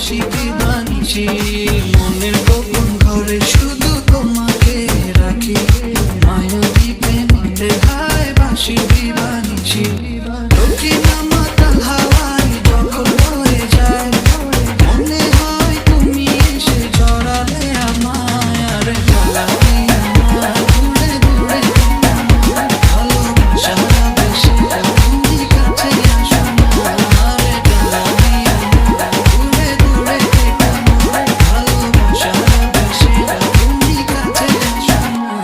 বাসি বানিয়েছি মনের গোপন ঘরে শুধু তোমাকে রাখি মায়া দ্বীপে মিলে হায় বাসি বানিয়েছি দক্ষিণ মাতাল হাওয়ায় যখন বয়ে যায় মনে হয় তুমি এসে জড়ালে আমায় আর জ্বালালে আমার দূরে দূরে ভালোবাসা বেশি তুমি কাছে আসো না রে জ্বালালে দূরে দূরে ভালোবাসা বেশি তুমি কাছে আসো না।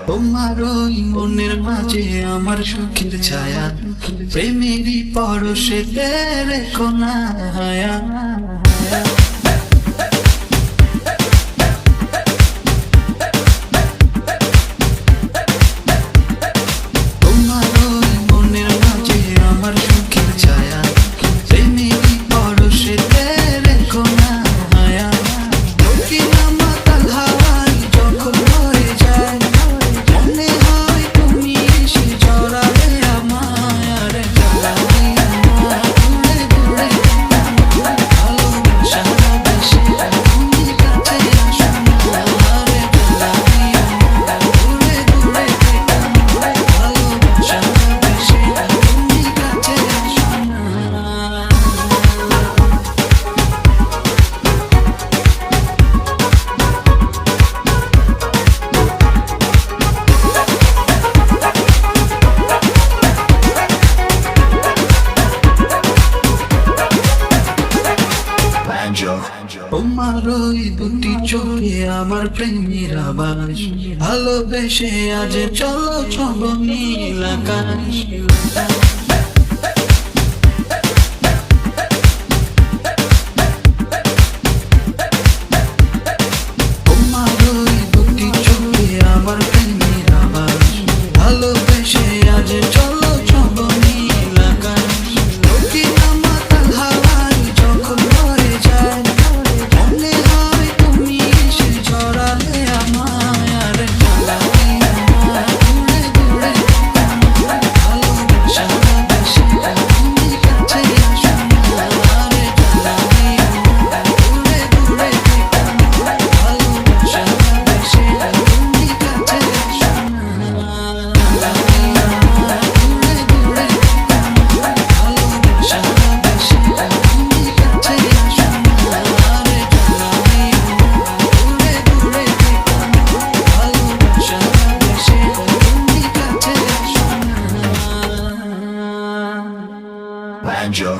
তোমার ওই মনের মাঝে আমার সুখের ছায়া প্রেমেরই পরশে রেখো না হায়া তোমার ওই মনের মাঝে আমার সুখের ছায়া প্রেমেরই পরশে রেখো না হায়া দক্ষিণ মাতাল হাওয়ায় যখন বয়ে যায় মনে হয় তুমি এসে জড়ালে আমায় আর জ্বালালে আমার দূরে দূরে ভালোবাসা বেশি তুমি কাছে আসো না রে জ্বালালে আমার দূরে দূরে ভালোবাসা বেশি তুমি কাছে আসো না। তোমার ওই দুটি চোখে আমার প্রেমের আবাস ভালোবেসে আজ চলো ছব নীল আকাশ তোমার ওই দুটি চোখে আমার প্রেমের আবাস ভালোবেসে আজ চলো ছব নীল আকাশ দক্ষিণ মাতাল হাওয়ায় যখন বয়ে যায় মনে হয় তুমি এসে জড়ালে আমায় আর জ্বালালে আমার দূরে দূরে ভালোবাসা বেশি তুমি কাছে আসো না রে জ্বালালে আমার দূরে দূরে ভালোবাসা বেশি তুমি কাছে আসো না জ্বালালে আমার দূরে দূরে ভালোবাসা বেশি তুমি কাছে আসো না রে জ্বালালে দূরে দূরে ভালোবাসা বেশি তুমি কাছে আসো না। Banjo.